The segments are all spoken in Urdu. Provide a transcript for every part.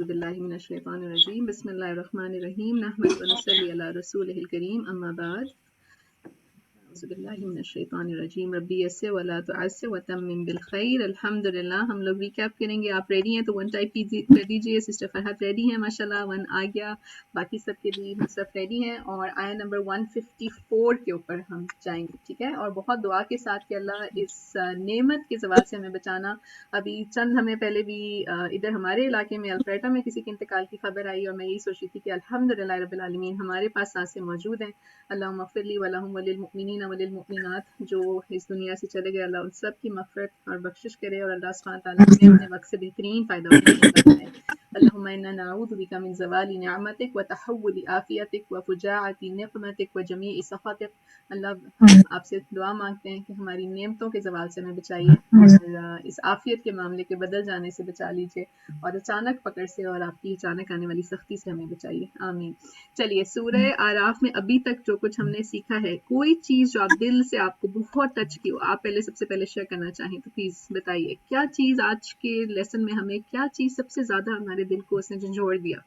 باللہ من الشیطان الرجیم بسم اللہ الرحمن الرحیم نحمد و نصلی علی رسولہ الکریم اما بعد اعوذ باللہ من الشیطان الرجیم ربی یسر ولا تعسر وتمم بالخیر. الحمدللہ ہم لوگ ریکیپ کریں گے. آپ ریڈی ہیں تو 1 ٹائپ کر دیجیے. سسٹر فرحت ریڈی ہیں ماشاءاللہ, 1 آ گیا. باقی سب کے بھی سب ریڈی ہیں اور آیا نمبر 154 کے اوپر ہم جائیں گے, ٹھیک ہے. اور بہت دعا کے ساتھ کہ اللہ اس نعمت کے زوال سے ہمیں بچانا. ابھی چند ہمیں پہلے بھی ادھر ہمارے علاقے میں الفریٹا میں کسی کے انتقال کی خبر آئی اور میں یہی سوچ رہی تھی کہ الحمدللہ رب العالمین ہمارے پاس سانسیں موجود ہیں. اللہم اغفر لی ولہم وللمؤمنین وللمؤمنات جو اس دنیا سے چلے گئے, اللہ ان سب کی مغفرت اور بخشش کرے اور اللہ سبحانہ تعالیٰ ہمیں اپنے وقت سے بہترین فائدہ اٹھانے کا بنائے. اللہم انا نعوذ بک من زوال نعمتک وتحول عافیتک وفجاعت نقمتک وجمیع سخطک. اللہ ہم آپ سے دعا مانگتے ہیں کہ ہماری نعمتوں کے زوال سے ہمیں بچائیے اور اس عافیت کے معاملے کے بدل جانے سے بچا لیجیے اور اچانک پکڑ سے اور آپ کی اچانک آنے والی سختی سے ہمیں بچائیے, آمین. چلیے سورہ آراف میں ابھی تک جو کچھ ہم نے سیکھا ہے, کوئی چیز جو آپ دل سے آپ کو بہت ٹچ کی ہو, آپ پہلے سب سے پہلے شیئر کرنا چاہیں تو پلیز بتائیے. کیا چیز آج کے لیسن میں ہمیں کیا چیز سب سے زیادہ ہمارے دل کو اس نے جھنجھوڑ دیا؟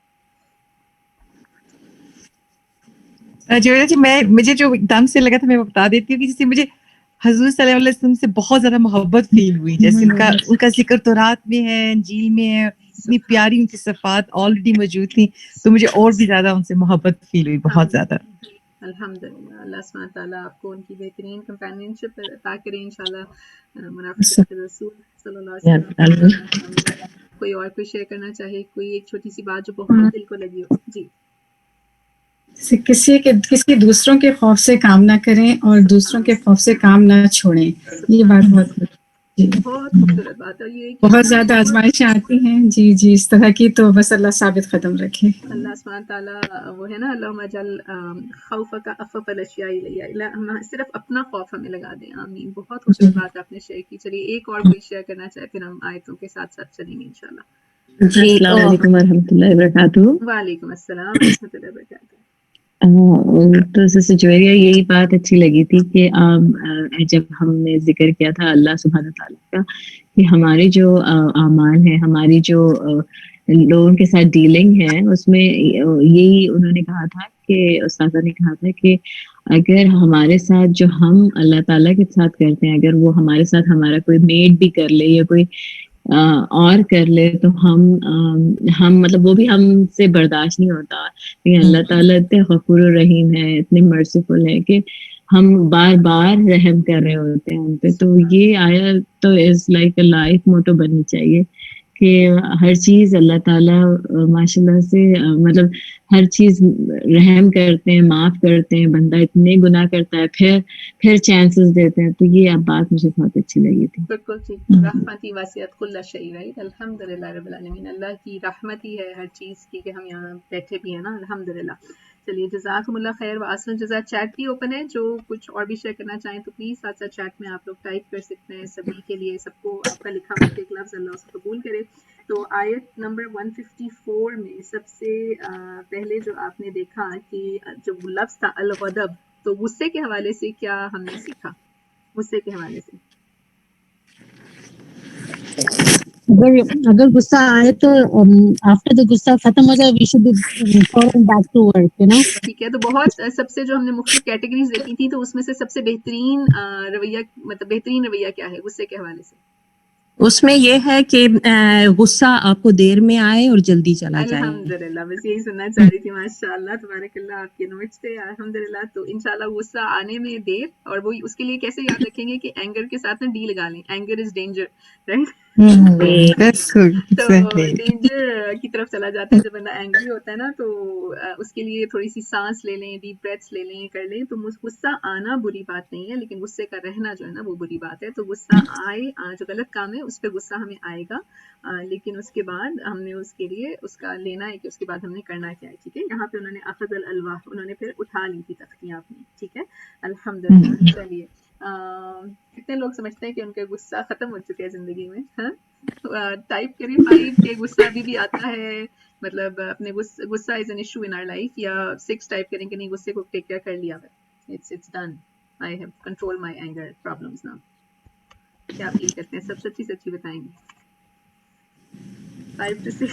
جی مجھے جو ایک دم سے لگا تھا میں وہ بتا دیتی ہوں کہ جیسے مجھے حضور صلی اللہ علیہ وسلم سے بہت زیادہ محبت فیل ہوئی. جیسے ان کا ذکر تورات میں ہے, انجیل میں ہے, اتنی پیاری ان کی صفات آلریڈی موجود تھیں, تو مجھے اور بھی زیادہ ان سے محبت فیل ہوئی, بہت زیادہ. الحمدللہ اللہ سبحانہ تعالیٰ آپ کو ان کی بہترین کمپینینشپ عطا کریں انشاءاللہ. منافقت رسول صلی اللہ علیہ وسلم. کوئی اور کوئی شیئر کرنا چاہے, کوئی ایک چھوٹی سی بات جو بہت دل کو لگی ہو؟ جی. کسی دوسروں کے خوف سے کام نہ کریں اور دوسروں کے خوف سے کام نہ چھوڑیں. یہ بات بہت خوبصورت بات ہے. یہ بہت زیادہ آزمائشیں آتی ہیں جی اس طرح کی, تو بس اللہ ثابت قدم رکھے. اللہ سبحانہ تعالیٰ وہ ہے نا, اللہم اجعل خوفک اخف الاشیاء الیہ, صرف اپنا خوف ہمیں لگا دیں, آمین. بہت خوبصورت بات آپ نے شیئر کی. چلیے ایک اور کوئی شیئر کرنا چاہے پھر ہم آیتوں کے ساتھ ساتھ چلیں گے انشاءاللہ. جی السلام علیکم ورحمۃ اللہ وبرکاتہ. وعلیکم السلام ورحمۃ اللہ وبرکاتہ. تو سسٹر جویریہ یہی بات اچھی لگی تھی کہ جب ہم نے ذکر کیا تھا اللہ سبحانہ تعالیٰ کا کہ ہمارے جو اعمال ہیں, ہماری جو لوگوں کے ساتھ ڈیلنگ ہے, اس میں یہی انہوں نے کہا تھا کہ استاذہ نے کہا تھا کہ اگر ہمارے ساتھ جو ہم اللہ تعالیٰ کے ساتھ کرتے ہیں, اگر وہ ہمارے ساتھ ہمارا کوئی میٹ بھی کر لے یا کوئی اور کر لے تو ہم مطلب وہ بھی ہم سے برداشت نہیں ہوتا. لیکن اللہ تعالیٰ اتنے غفور الرحیم ہے, اتنے مرسیفل ہے کہ ہم بار بار رحم کر رہے ہوتے ہیں ہم پہ. تو یہ آیا تو is like a life motto بننی چاہیے کہ ہر چیز اللہ تعالیٰ ماشاء اللہ سے مطلب ہر چیز رحم کرتے ہیں, معاف کرتے ہیں. بندہ اتنے گناہ کرتا ہے پھر چانسز دیتے ہیں. تو یہ اب بات مجھے بہت اچھی لگی تھی. بالکل ٹھیک. رحمتی واسعت کل شیء, رائٹ. الحمدللہ رب العالمین, اللہ کی رحمت ہی ہے ہر چیز کی کہ ہم یہاں بیٹھے بھی ہیں نا, الحمدللہ. چلیے جزاکم اللہ خیر و احسن الجزاء. چیٹ بھی اوپن ہے, جو کچھ اور بھی شیئر کرنا چاہیں تو پلیز ساتھ ساتھ چیٹ میں آپ لوگ ٹائپ کر سکتے ہیں. سبھی کے لیے, سب کو آپ کا لکھا ہوا ایک لفظ اللہ اس کو قبول کرے. تو آیت نمبر 154 میں سب سے پہلے جو آپ نے دیکھا کہ جو لفظ تھا الغضب, تو غصے کے حوالے سے کیا ہم نے سیکھا؟ غصے کے حوالے سے اگر غصہ آئے تو آفٹر دا غصہ ختم ہو جائے, we should be following back to work, you know. ٹھیک ہے. تو بہت سب سے جو ہم نے مختلف کیٹیگریز دیکھی تھی, تو اس میں سے سب سے بہترین رویہ, مطلب بہترین رویہ کیا ہے غصے کے حوالے سے؟ اس میں یہ ہے کہ غصہ آپ کو دیر میں آئے اور جلدی چلا جائے. الحمدللہ, بس یہی سننا چاہ رہی تھی. ماشاء اللہ تبارک اللہ, آپ کے نوٹس تھے الحمدللہ. تو انشاءاللہ غصہ آنے میں دیر, اور وہ اس کے لیے کیسے یاد رکھیں گے کہ اینگر کے ساتھ نا ڈی لگا لیں. Anger is danger, right. تو ڈینجر کی طرف چلا جاتا ہے جب بندہ اینگری ہوتا ہے نا. تو اس کے لیے تھوڑی سی سانس لے لیں, ڈیپ بریتھس لے لیں, کر لیں. تو غصہ آنا بری بات نہیں ہے, لیکن غصے کا رہنا جو ہے نا وہ بری بات ہے. تو غصہ آئے, جو غلط کام ہے اس پہ غصہ ہمیں آئے گا, لیکن اس کے بعد ہم نے اس کے لیے اس کا لینا ہے کہ اس کے بعد ہم نے کرنا کیا ہے. ٹھیک ہے. یہاں پہ انہوں نے اخذ الالواح, انہوں نے پھر اٹھا لی تھی تختیاں اپنی. ٹھیک ہے, الحمدللہ. چلیے, کتنے لوگ سمجھتے ہیں کہ ان کا غصہ ختم ہو چکا ہے زندگی میں؟ ہاں, ٹائپ کریں 5 کہ غصہ ابھی بھی آتا ہے, مطلب اپنے غصہ is an issue in our life, یا 6 ٹائپ کریں کہ نہیں غصے کو ٹیک کیئر کر لیا ہے, it's done, I have control my anger problems now. کیا فیل کرتے ہیں؟ سب سچی بتائیں گے. 5 to 6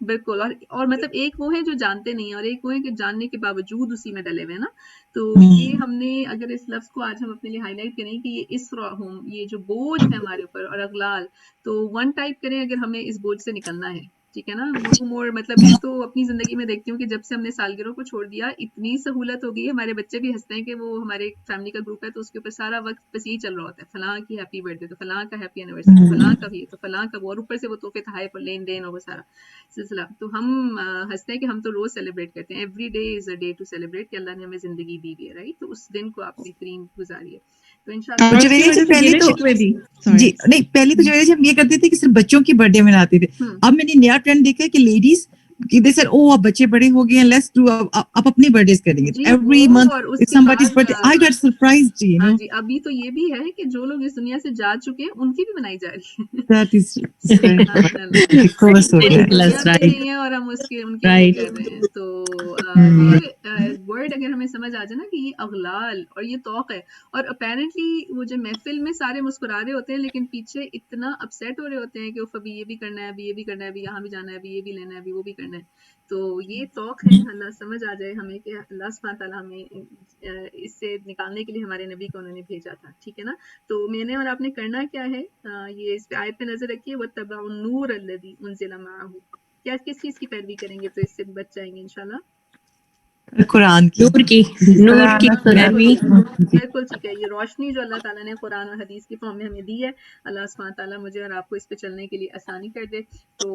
بالکل. اور مطلب ایک وہ ہے جو جانتے نہیں ہیں اور ایک وہ ہے کہ جاننے کے باوجود اسی میں ڈلے ہوئے ہیں نا. تو یہ ہم نے اگر اس لفظ کو آج ہم اپنے لیے ہائی لائٹ کریں کہ یہ اسرا ہم، یہ جو بوجھ ہے ہمارے اوپر اور اغلال، تو 1 ٹائپ کریں اگر ہمیں اس بوجھ سے نکلنا ہے. ٹھیک ہے نا. مور مطلب میں تو اپنی زندگی میں دیکھتی ہوں کہ جب سے ہم نے سالگرہوں کو چھوڑ دیا اتنی سہولت ہو گئی ہے. ہمارے بچے بھی ہنستے ہیں کہ وہ ہمارے فیملی کا گروپ ہے تو اس کے اوپر سارا وقت بس یہی چل رہا ہوتا ہے، فلاں کی ہیپی برتھ ڈے تو فلاں کا ہیپی اینیورسری، فلاں کا بھی تو فلاں کا وہ، اور اوپر سے وہ تحفے تحائف اور لین دین اور وہ سارا سلسلہ. تو ہم ہنستے ہیں کہ ہم تو روز سیلیبریٹ کرتے ہیں. Every day is a day to celebrate کہ اللہ نے ہمیں زندگی دی ہے، رائٹ. تو اس دن کو آپ بہترین گزاریے. تو انشاءاللہ پہلے تو جی نہیں، پہلے تو جو ہے ہم یہ کرتے تھے کہ صرف بچوں کی برتھ ڈے مناتے تھے. اب میں نے نیا ٹرینڈ دیکھا ہے کہ لیڈیز they said oh اب بچے بڑے ہو گئے ہیں let's do اب اپنی برتھ ڈیز کریں گے. every month it's somebody's birthday. I got surprised, you know. جی ابھی تو یہ بھی ہے کہ جو لوگ اس دنیا سے جا چکے ہیں ان کی بھی منائی جا رہی ہے. That is نہیں ہے اور ہم اس کے ان کے لیے کر رہے ہیں. تو یہ ورڈ اگر ہمیں سمجھ آ جائے نا کہ یہ اغلال اور یہ توق ہے، اور اپیرنٹلی وہ جو محفل میں سارے مسکرا رہے ہوتے ہیں لیکن پیچھے اتنا اپسیٹ ہو رہے ہوتے ہیں کہ ابھی یہ بھی کرنا ہے، ابھی یہ بھی کرنا ہے، ابھی یہاں بھی جانا ہے، ابھی یہ بھی لینا ہے، ابھی وہ بھی کرنا ہے. تو یہ توق ہے. اللہ سمجھ آ جائے ہمیں کہ اللہ سبحانہ تعالیٰ ہمیں اس سے نکالنے کے لیے ہمارے نبی کو انہوں نے بھیجا تھا. ٹھیک ہے نا. تو میں نے اور آپ نے کرنا کیا ہے، یہ اس پہ آیت پہ نظر رکھیے، وَاتَّبَعُوا النُّورَ الَّذِي أُنزِلَ مَعَهُ. کیا کس چیز کی پیروی کریں گے تو اس سے بچ جائیں گے انشاءاللہ؟ قرآن کی پیروی. بالکل ٹھیک ہے. یہ روشنی جو اللہ تعالیٰ نے قرآن اور حدیث کی فارم میں ہمیں دی ہے، اللہ سبحانہ تعالیٰ مجھے اور آپ کو اس پہ چلنے کے لیے آسانی کر دے. تو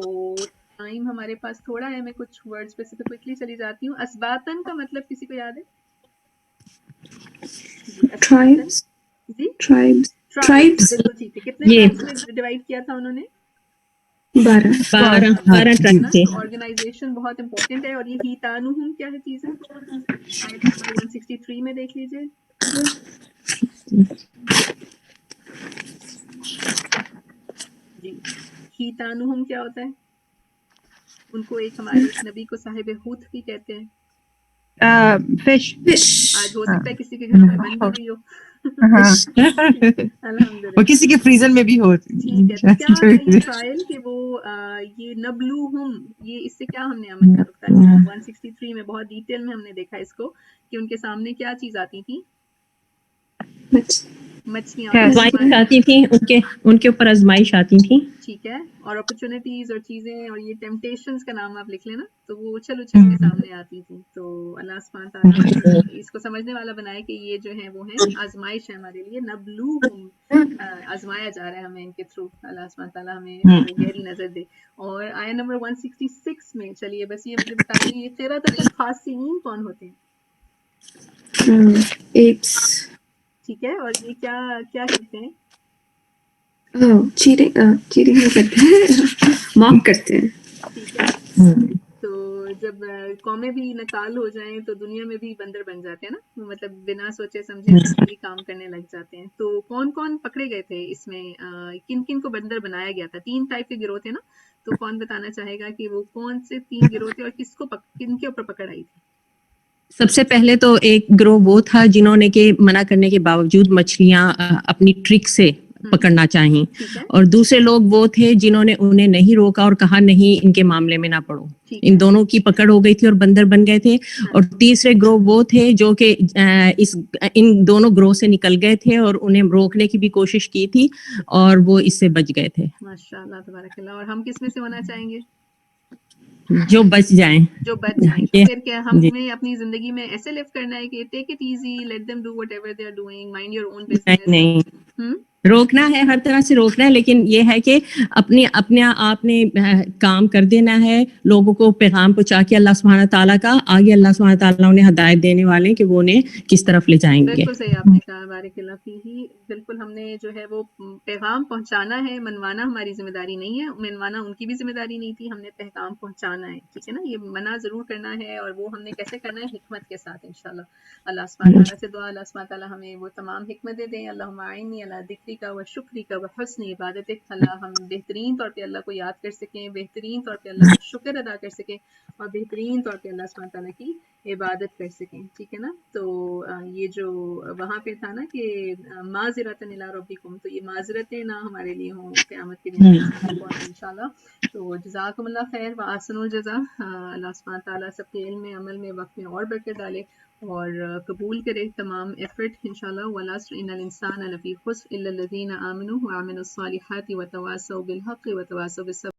ٹائم ہمارے پاس تھوڑا ہے، میں کچھ ورڈز پہ سے کوئکلی چلی جاتی ہوں. اسباتن کا مطلب کسی کو یاد ہے؟ Tribes. جی Tribes. بالکل ٹھیک ہے. کتنے ٹرائبس میں ڈیوائڈ کیا تھا انہوں نے؟ 12. 12 تھے. آرگنائزیشن بہت امپورٹنٹ ہے. اور یہ ہیتانہم کیا ہے چیز ہے؟ آیت نمبر 163 میں دیکھ لیجیے. جی ہیتانہم کیا ہوتا ہے؟ ان کو ایک ہمارے ایک نبی کو صاحب حوت بھی کہتے ہیں. fish. آج ہو سکتا ہے کسی کے گھر میں بن بھی رہی ہو. الحمدللہ. اور کسی کے فریزر میں بھی ہو. ٹھیک ہے. تو کیا تھا یہ ٹرائل کہ وہ یہ نبلوہم، یہ اس سے کیا ہم نے عمل تعلق کیا؟ 163 میں بہت ڈیٹیل میں ہم نے دیکھا اس کو کہ ان کے سامنے کیا چیز آتی تھی؟ مچھلیاں آتی تھیں، ان کے اوپر آزمائش آتی تھی. ٹھیک ہے. اور اپرچونیٹیز اور چیزیں اور یہ ٹیمپٹیشنز کا نام آپ لکھ لینا. تو وہ اچھل اچھل کے سامنے آتی تھی. تو اللہ سبحانہ تعالیٰ اس کو سمجھنے والا بنائے کہ یہ جو ہے وہ ہے آزمائش ہے ہمارے لیے. نبلوہم، آزمایا جا رہا ہے ہمیں ان کے تھرو. اللہ سبحانہ تعالیٰ ہمیں گہری نظر دے. اور آیت نمبر 166 میں چلیے بس یہ مجھے بتائیے یہ قرۃ الخاسئین کون ہوتے ہیں؟ Apes. ٹھیک ہے. اور یہ کیا کرتے ہیں؟ چیٹنگ نہیں کرتے ہیں، موک کرتے ہیں. ٹھیک ہے. تو جب قومیں بھی نکال ہو جائیں تو دنیا میں بھی بندر بن جاتے ہیں نا، مطلب بنا سوچے سمجھے کوئی کام کرنے لگ جاتے ہیں. تو کون کون پکڑے گئے تھے اس میں؟ کن کن کو بندر بنایا گیا تھا؟ 3 ٹائپ کے گروہ تھے نا. تو کون بتانا چاہے گا کہ وہ کون سے 3 گروہ تھے اور کن کے اوپر پکڑ آئی تھی؟ سب سے پہلے تو ایک گروہ وہ تھا جنہوں نے کہ منع کرنے کے باوجود مچھلیاں اپنی ٹرک سے پکڑنا چاہیں، اور دوسرے لوگ وہ تھے جنہوں نے انہیں نہیں روکا اور کہا نہیں ان کے معاملے میں نہ پڑو. ان دونوں کی پکڑ ہو گئی تھی اور بندر بن گئے تھے. اور تیسرے گروہ وہ تھے جو کہ ان دونوں گروہ سے نکل گئے تھے اور انہیں روکنے کی بھی کوشش کی تھی اور وہ اس سے بچ گئے تھے. ماشاء اللہ تبارک اللہ. اور ہم کس میں سے ہونا چاہیں گے؟ جو بچ جائیں. جو بچ جائیں. تو پھر کیا ہمیں اپنی زندگی میں ایسے لیو کرنا ہے کہ take it easy, let them do whatever they are doing, mind your own business? نہیں، روکنا ہے، ہر طرح سے روکنا ہے، لیکن یہ ہے کہ اپنے آپ نے کام کر دینا ہے، لوگوں کو پیغام پہنچا کے اللہ سبحانہ تعالیٰ کا. آگے اللہ سبحانہ تعالیٰ انہیں ہدایت دینے والے کہ وہ انہیں کس طرف لے جائیں گے. بالکل صحیح آپ نے کہا، بارک اللہ فیہ. بالکل ہم نے جو ہے وہ پیغام پہنچانا ہے، منوانا ہماری ذمہ داری نہیں ہے. منوانا ان کی بھی ذمہ داری نہیں تھی، ہم نے پیغام پہنچانا ہے. ٹھیک ہے نا. یہ منع ضرور کرنا ہے اور وہ ہم نے کیسے کرنا ہے؟ حکمت کے ساتھ انشاءاللہ. اللہ سبحانہ تعالیٰ سے دعا، اللہ سبحانہ تعالیٰ ہمیں وہ تمام حکمتیں دیں. اللہم اعنی علی ذکرک و شکرک و حسن عبادتک. اللہ ہم بہترین طور پہ اللہ کو یاد کر سکیں، بہترین طور پہ اللہ کا شکر ادا کر سکیں، اور بہترین طور پہ اللہ سبحانہ تعالیٰ کی عبادت کر سکیں. ٹھیک ہے نا. تو یہ جو وہاں پہ تھا نا کہ معذرتاً الی ربکم، تو یہ معذرتیں نہ ہمارے لیے ہوں قیامت کے دن انشاءاللہ. تو جزاکم اللہ خیر و احسن الجزاء. اللہ سبحانہ تعالیٰ سب کے علم میں، عمل میں، وقت میں اور برکت ڈالے اور قبول کرے تمام ایفرٹ انشاءاللہ. والعصر ان الانسان لفی خسر الا الذین آمنوا وعملوا الصالحات وتواصوا بالحق وتواصوا بالصبر.